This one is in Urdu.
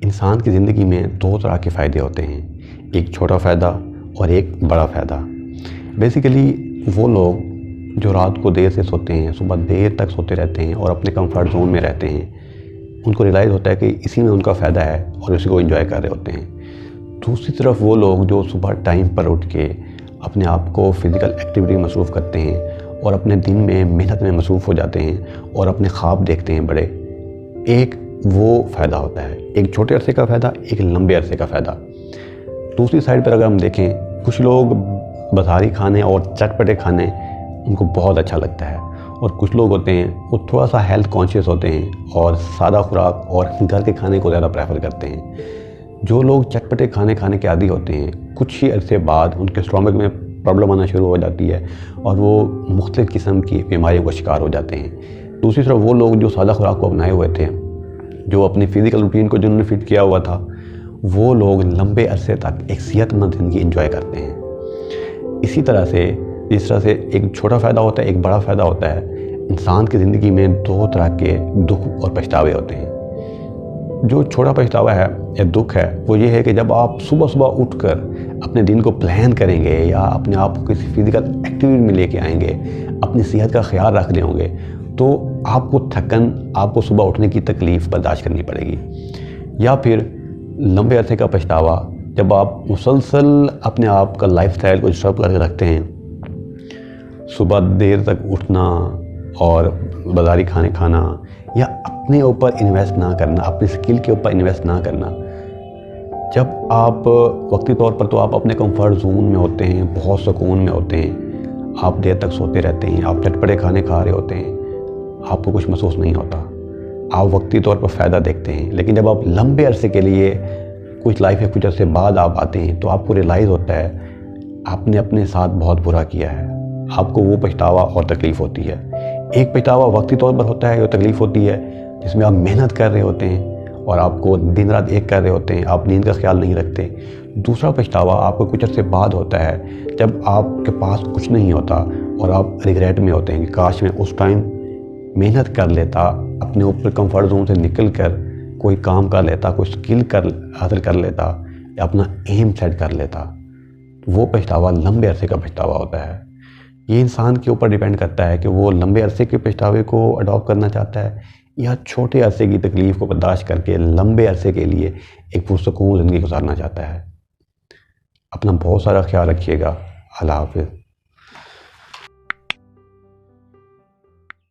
انسان کی زندگی میں دو طرح کے فائدے ہوتے ہیں، ایک چھوٹا فائدہ اور ایک بڑا فائدہ۔ بیسیکلی وہ لوگ جو رات کو دیر سے سوتے ہیں، صبح دیر تک سوتے رہتے ہیں اور اپنے کمفرٹ زون میں رہتے ہیں، ان کو ریلائز ہوتا ہے کہ اسی میں ان کا فائدہ ہے اور اسی کو انجوائے کر رہے ہوتے ہیں۔ دوسری طرف وہ لوگ جو صبح ٹائم پر اٹھ کے اپنے آپ کو فزیکل ایکٹیویٹی میں مصروف کرتے ہیں اور اپنے دن میں محنت میں مصروف ہو جاتے ہیں اور اپنے خواب دیکھتے ہیں بڑے، ایک وہ فائدہ ہوتا ہے، ایک چھوٹے عرصے کا فائدہ، ایک لمبے عرصے کا فائدہ۔ دوسری سائڈ پر اگر ہم دیکھیں، کچھ لوگ بازاری کھانے اور چٹپٹے کھانے ان کو بہت اچھا لگتا ہے، اور کچھ لوگ ہوتے ہیں وہ تھوڑا سا ہیلتھ کانشیس ہوتے ہیں اور سادہ خوراک اور گھر کے کھانے کو زیادہ پریفر کرتے ہیں۔ جو لوگ چٹپٹے کھانے کے عادی ہوتے ہیں، کچھ ہی عرصے بعد ان کے اسٹامک میں پرابلم آنا شروع ہو جاتی ہے اور وہ مختلف قسم کی بیماریوں کا شکار ہو جاتے ہیں۔ دوسری طرف وہ لوگ جو سادہ خوراک کو اپنائے ہوئے تھے، جو اپنی فزیکل روٹین کو جنہوں نے فٹ کیا ہوا تھا، وہ لوگ لمبے عرصے تک ایک صحت مند زندگی انجوائے کرتے ہیں۔ اسی طرح سے جس طرح سے ایک چھوٹا فائدہ ہوتا ہے، ایک بڑا فائدہ ہوتا ہے، انسان کی زندگی میں دو طرح کے دکھ اور پچھتاوے ہوتے ہیں۔ جو چھوٹا پچھتاوا ہے یا دکھ ہے، وہ یہ ہے کہ جب آپ صبح اٹھ کر اپنے دن کو پلان کریں گے یا اپنے آپ کو کسی فزیکل ایکٹیویٹی میں لے کے آئیں گے، اپنی صحت کا خیال رکھ رہے ہوں گے، تو آپ کو تھکن، آپ کو صبح اٹھنے کی تکلیف برداشت کرنی پڑے گی۔ یا پھر لمبے عرصے کا پچھتاوا، جب آپ مسلسل اپنے آپ کا لائف سٹائل کو ڈسٹرب کر کے رکھتے ہیں، صبح دیر تک اٹھنا اور بازاری کھانے کھانا، یا اپنے اوپر انویسٹ نہ کرنا، اپنی سکل کے اوپر انویسٹ نہ کرنا۔ جب آپ وقتی طور پر تو آپ اپنے کمفرٹ زون میں ہوتے ہیں، بہت سکون میں ہوتے ہیں، آپ دیر تک سوتے رہتے ہیں، آپ چٹپٹے کھانے کھا رہے ہوتے ہیں، آپ کو کچھ محسوس نہیں ہوتا، آپ وقتی طور پر فائدہ دیکھتے ہیں۔ لیکن جب آپ لمبے عرصے کے لیے کچھ لائف کے کچھ عرصے بعد آپ آتے ہیں، تو آپ کو ریلائز ہوتا ہے آپ نے اپنے ساتھ بہت برا کیا ہے، آپ کو وہ پچھتاوا اور تکلیف ہوتی ہے۔ ایک پچھتاوا وقتی طور پر ہوتا ہے، جو تکلیف ہوتی ہے، جس میں آپ محنت کر رہے ہوتے ہیں اور آپ کو دن رات ایک کر رہے ہوتے ہیں، آپ نیند کا خیال نہیں رکھتے۔ دوسرا پچھتاوا آپ کو کچھ عرصے بعد ہوتا ہے، جب آپ کے پاس کچھ نہیں ہوتا اور آپ ریگریٹ میں ہوتے ہیں کہ کاش میں اس ٹائم محنت کر لیتا، اپنے اوپر کمفرٹ زون سے نکل کر کوئی کام کر لیتا، کوئی سکل حاصل کر لیتا، یا اپنا ایم سیٹ کر لیتا۔ وہ پچھتاوا لمبے عرصے کا پچھتاوا ہوتا ہے۔ یہ انسان کے اوپر ڈیپینڈ کرتا ہے کہ وہ لمبے عرصے کے پچھتاوے کو اڈاپٹ کرنا چاہتا ہے یا چھوٹے عرصے کی تکلیف کو برداشت کر کے لمبے عرصے کے لیے ایک پرسکون زندگی گزارنا چاہتا ہے۔ اپنا بہت سارا خیال رکھیے گا۔ اللہ حافظ۔